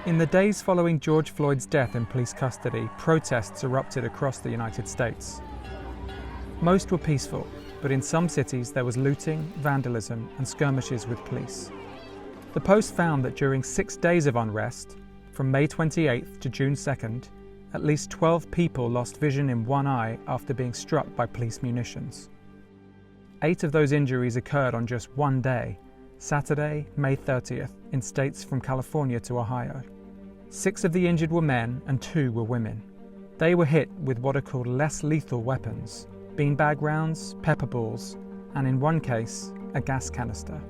In the days following George Floyd's death in police custody, protests erupted across the United States. Most were peaceful, but in some cities there was looting, vandalism, and skirmishes with police. The Post found that during 6 days of unrest, from May 28th to June 2nd, at least 12 people lost vision in one eye after being struck by police munitions. 8 of those injuries occurred on just one day, Saturday, May 30th, in states from California to Ohio. 6 of the injured were men and 2 were women. They were hit with what are called less lethal weapons, beanbag rounds, pepper balls, and in one case, a gas canister.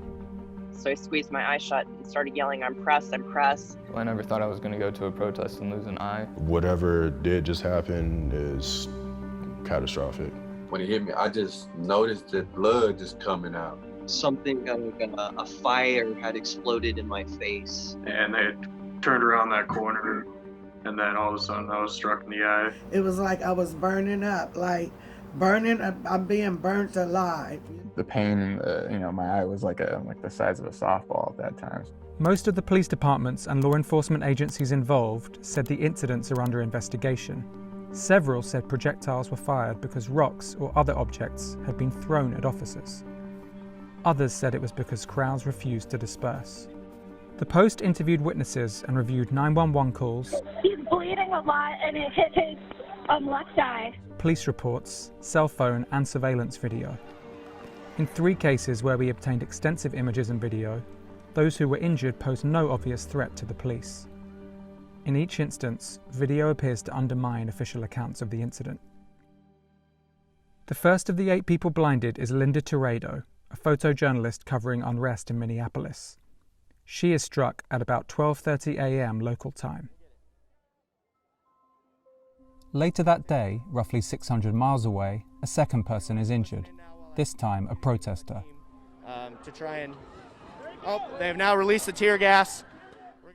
So I squeezed my eye shut and started yelling, "I'm pressed, I'm pressed." I never thought I was going to go to a protest and lose an eye. Whatever did just happen is catastrophic. When it hit me, I just noticed the blood just coming out. Something like a fire had exploded in my face. And they turned around that corner, and then all of a sudden I was struck in the eye. It was like I was burning up, I'm being burnt alive. The pain, my eye was like the size of a softball at that time. Most of the police departments and law enforcement agencies involved said the incidents are under investigation. Several said projectiles were fired because rocks or other objects had been thrown at officers. Others said it was because crowds refused to disperse. The Post interviewed witnesses and reviewed 911 calls. He's bleeding a lot and it hit his left eye. Police reports, cell phone and surveillance video. In 3 cases where we obtained extensive images and video, those who were injured posed no obvious threat to the police. In each instance, video appears to undermine official accounts of the incident. The first of the 8 people blinded is Linda Tirado, a photojournalist covering unrest in Minneapolis. She is struck at about 12:30 a.m. local time. Later that day, roughly 600 miles away, a second person is injured, this time a protester. They have now released the tear gas.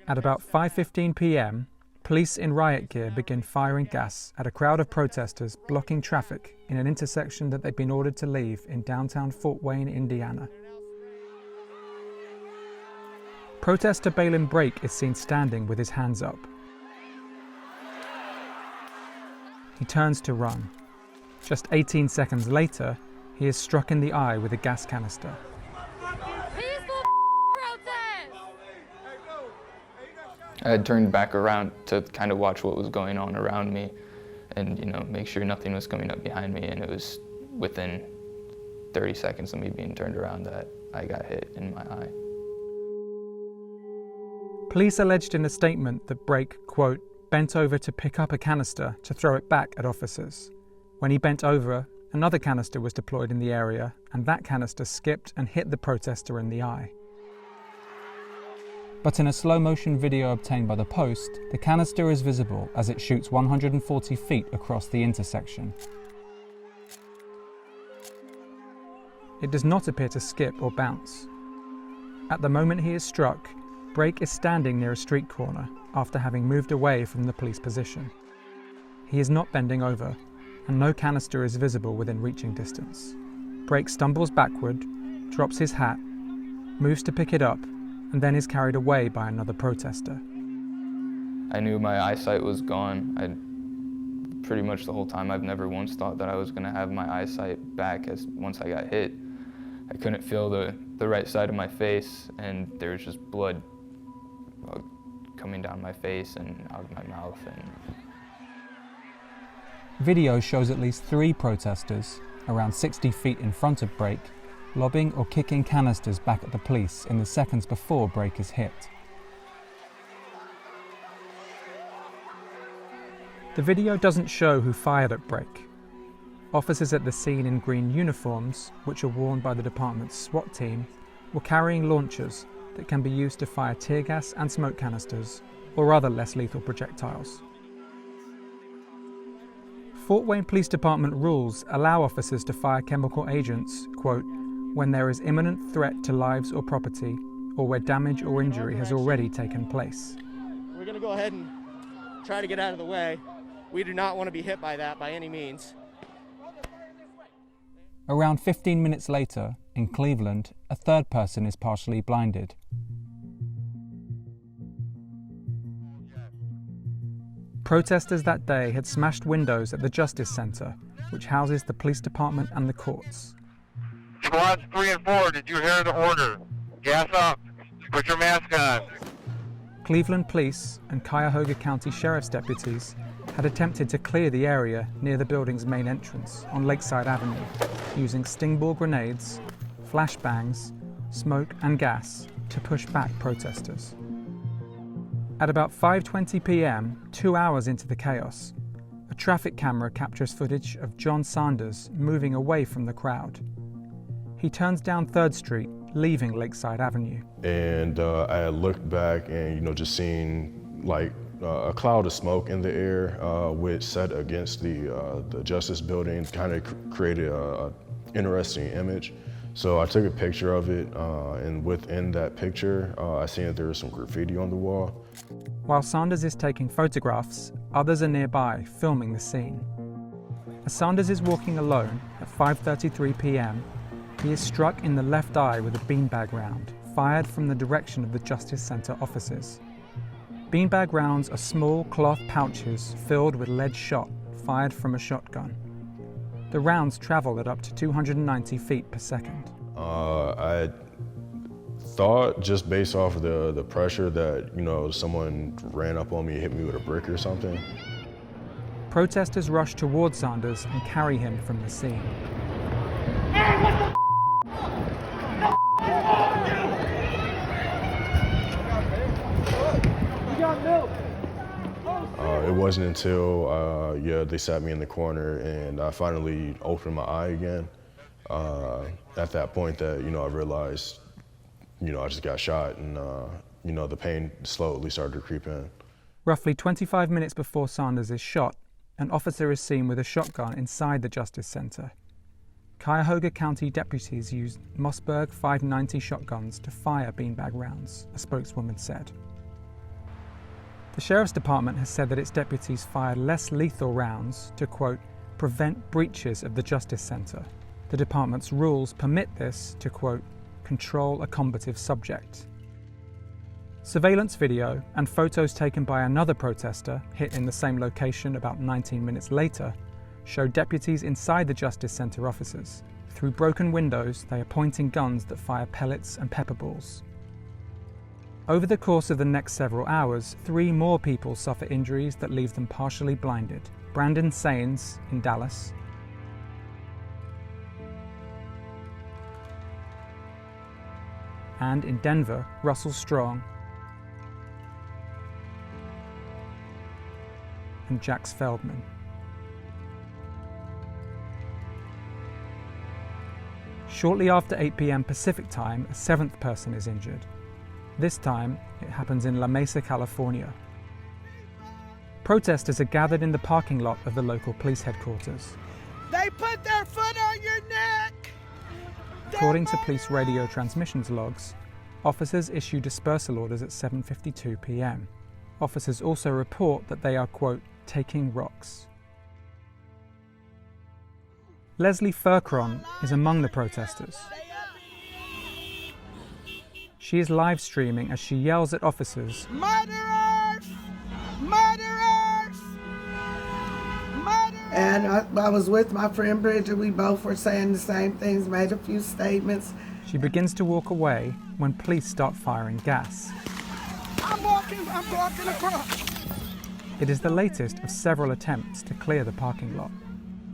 At about 5:15 p.m, police in riot gear begin firing gas at a crowd of protesters blocking traffic in an intersection that they've been ordered to leave in downtown Fort Wayne, Indiana. Protester Balin is seen standing with his hands up. He turns to run. Just 18 seconds later, he is struck in the eye with a gas canister. Peaceful protest! I had turned back around to kind of watch what was going on around me and, make sure nothing was coming up behind me, and it was within 30 seconds of me being turned around that I got hit in my eye. Police alleged in a statement that Brake, quote, bent over to pick up a canister to throw it back at officers. When he bent over, another canister was deployed in the area, and that canister skipped and hit the protester in the eye. But in a slow-motion video obtained by the Post, the canister is visible as it shoots 140 feet across the intersection. It does not appear to skip or bounce. At the moment he is struck, Brake is standing near a street corner after having moved away from the police position. He is not bending over, and no canister is visible within reaching distance. Brake stumbles backward, drops his hat, moves to pick it up, and then is carried away by another protester. I knew my eyesight was gone. Pretty much the whole time I've never once thought that I was going to have my eyesight back once I got hit. I couldn't feel the right side of my face, and there was just blood coming down my face and out of my mouth. Video shows at least 3 protesters, around 60 feet in front of Brake, lobbing or kicking canisters back at the police in the seconds before Brake is hit. The video doesn't show who fired at Brake. Officers at the scene in green uniforms, which are worn by the department's SWAT team, were carrying launchers that can be used to fire tear gas and smoke canisters or other less lethal projectiles. Fort Wayne Police Department rules allow officers to fire chemical agents, quote, when there is imminent threat to lives or property, or where damage or injury has already taken place. We're going to go ahead and try to get out of the way. We do not want to be hit by that by any means. Around 15 minutes later, in Cleveland, a third person is partially blinded. Protesters that day had smashed windows at the Justice Center, which houses the police department and the courts. Squads 3 and 4, did you hear the order? Gas up. Put your mask on. Cleveland police and Cuyahoga County Sheriff's deputies had attempted to clear the area near the building's main entrance on Lakeside Avenue using stingball grenades, flashbangs, smoke and gas to push back protesters. At about 5:20 p.m., 2 hours into the chaos, a traffic camera captures footage of John Sanders moving away from the crowd. He turns down 3rd Street, leaving Lakeside Avenue. And I had looked back and, just seen like a cloud of smoke in the air, which set against the Justice Building, kind of created an interesting image. So I took a picture of it, and within that picture, I seen that there was some graffiti on the wall. While Sanders is taking photographs, others are nearby, filming the scene. As Sanders is walking alone at 5:33 p.m., he is struck in the left eye with a beanbag round, fired from the direction of the Justice Center offices. Beanbag rounds are small cloth pouches filled with lead shot, fired from a shotgun. The rounds travel at up to 290 feet per second. I thought, just based off of the pressure, that someone ran up on me, hit me with a brick or something. Protesters rush towards Sanders and carry him from the scene. It wasn't until they sat me in the corner and I finally opened my eye again. At that point that I realized I just got shot, and the pain slowly started to creep in. Roughly 25 minutes before Sanders is shot, an officer is seen with a shotgun inside the Justice Center. Cuyahoga County deputies used Mossberg 590 shotguns to fire beanbag rounds, a spokeswoman said. The Sheriff's Department has said that its deputies fired less lethal rounds to, quote, prevent breaches of the Justice Center. The department's rules permit this to, quote, control a combative subject. Surveillance video and photos taken by another protester hit in the same location about 19 minutes later show deputies inside the Justice Center offices. Through broken windows, they are pointing guns that fire pellets and pepper balls. Over the course of the next several hours, 3 more people suffer injuries that leave them partially blinded. Brandon Sains in Dallas, and in Denver, Russell Strong and Jax Feldmann. Shortly after 8 p.m. Pacific time, a 7th person is injured. This time, it happens in La Mesa, California. Protesters are gathered in the parking lot of the local police headquarters. They put their foot on your neck! According to police radio transmissions logs, officers issue dispersal orders at 7:52 p.m. Officers also report that they are, quote, taking rocks. Leslie Furcron is among the protesters. She is live streaming as she yells at officers, Murderers! Murderers! Murderers! And I was with my friend Bridget. We both were saying the same things, made a few statements. She begins to walk away when police start firing gas. I'm walking across. It is the latest of several attempts to clear the parking lot.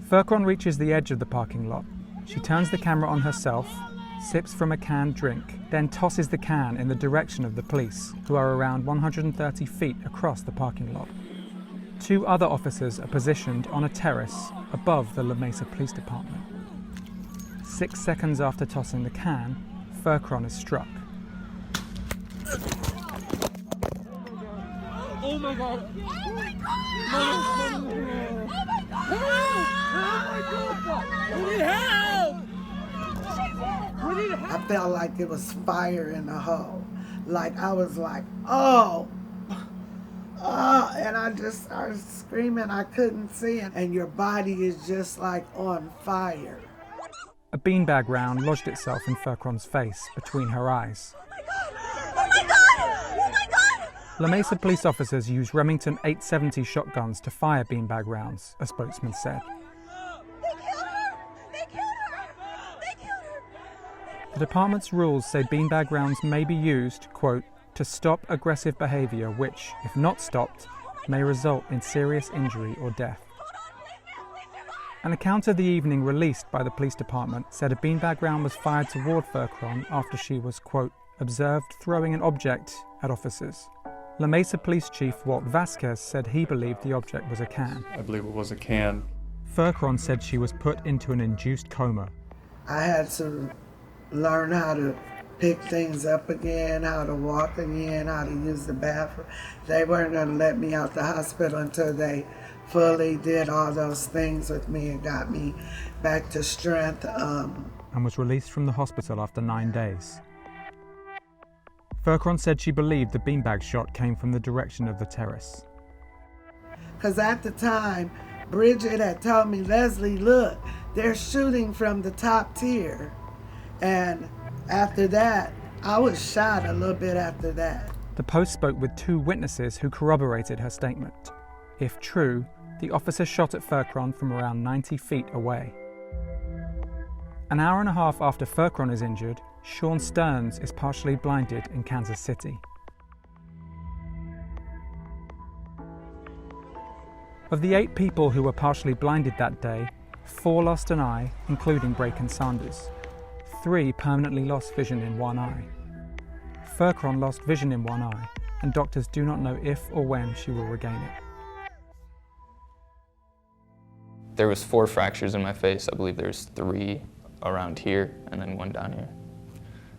Furcron reaches the edge of the parking lot. She turns the camera on herself, sips from a canned drink, then tosses the can in the direction of the police, who are around 130 feet across the parking lot. 2 other officers are positioned on a terrace above the La Mesa Police Department. 6 seconds after tossing the can, Furcron is struck. Oh my God! Oh my God! Oh my God! We need help! We need help! I felt like it was fire in the hole. Like I was like, oh, and I just started screaming. I couldn't see it. And your body is just like on fire. A beanbag round lodged itself in Furcron's face between her eyes. Oh my God! Oh my God! La Mesa police officers used Remington 870 shotguns to fire beanbag rounds, a spokesman said. The department's rules say beanbag rounds may be used, quote, to stop aggressive behaviour which, if not stopped, may result in serious injury or death. An account of the evening released by the police department said a beanbag round was fired toward Furcron after she was, quote, observed throwing an object at officers. La Mesa Police Chief Walt Vasquez said he believed the object was a can. I believe it was a can. Furcron said she was put into an induced coma. I had to learn how to pick things up again, how to walk again, how to use the bathroom. They weren't going to let me out the hospital until they fully did all those things with me and got me back to strength. And was released from the hospital after 9 days. Furcron said she believed the beanbag shot came from the direction of the terrace. Because at the time, Bridget had told me, Leslie, look, they're shooting from the top tier. And after that, I was shot a little bit after that. The Post spoke with 2 witnesses who corroborated her statement. If true, the officer shot at Furcron from around 90 feet away. An hour and a half after Furcron is injured, Sean Stearns is partially blinded in Kansas City. Of the 8 people who were partially blinded that day, 4 lost an eye, including Braken Sanders. 3 permanently lost vision in one eye. Furcron lost vision in one eye, and doctors do not know if or when she will regain it. There was 4 fractures in my face. I believe there's 3 around here and then 1 down here.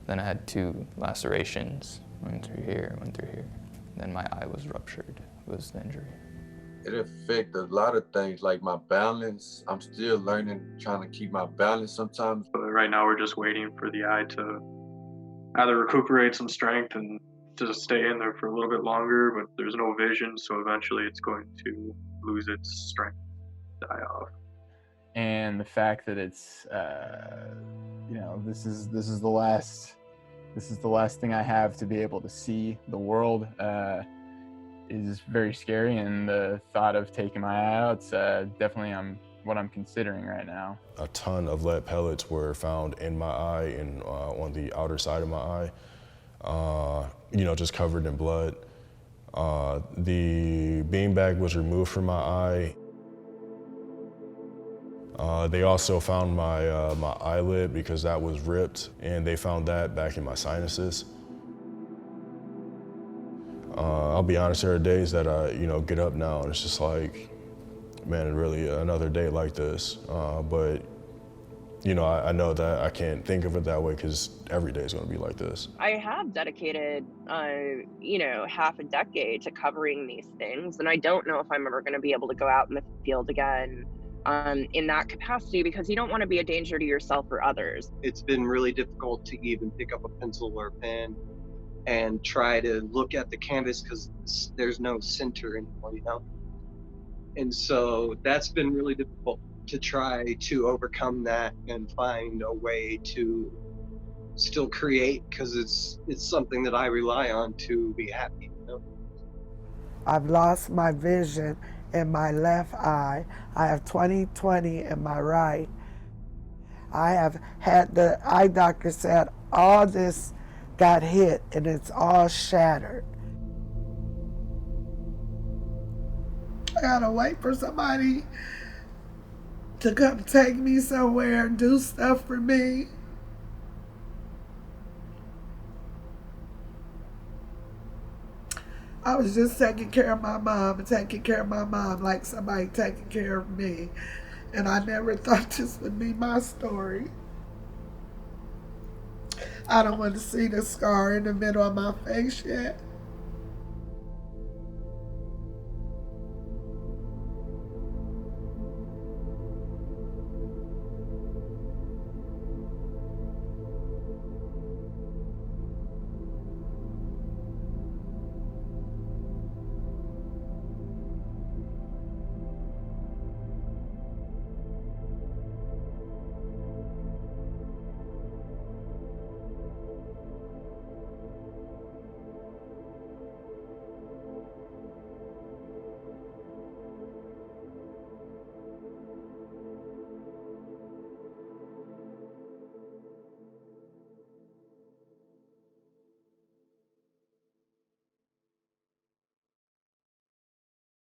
Then I had 2 lacerations, 1 through here, 1 through here. Then my eye was ruptured, was the injury. It affected a lot of things, like my balance. I'm still learning, trying to keep my balance sometimes. But right now we're just waiting for the eye to either recuperate some strength and to stay in there for a little bit longer, but there's no vision, so eventually it's going to lose its strength, die off. And the fact that it's, this is the last thing I have to be able to see the world, is very scary, and the thought of taking my eye out, it's definitely what I'm considering right now. A ton of lead pellets were found in my eye and on the outer side of my eye, just covered in blood. The beanbag was removed from my eye. They also found my eyelid because that was ripped, and they found that back in my sinuses. I'll be honest, there are days that I, get up now and it's just like, man, really another day like this. But, I know that I can't think of it that way because every day is going to be like this. I have dedicated, half a decade to covering these things, and I don't know if I'm ever going to be able to go out in the field again in that capacity, because you don't want to be a danger to yourself or others. It's been really difficult to even pick up a pencil or a pen and try to look at the canvas because there's no center anymore, And so that's been really difficult to try to overcome that and find a way to still create, because it's something that I rely on to be happy. I've lost my vision in my left eye. I have 20/20 in my right. I have had the eye doctor said all this got hit and it's all shattered. I gotta wait for somebody to come take me somewhere and do stuff for me. I was just taking care of my mom like somebody taking care of me. And I never thought this would be my story. I don't want to see the scar in the middle of my face yet.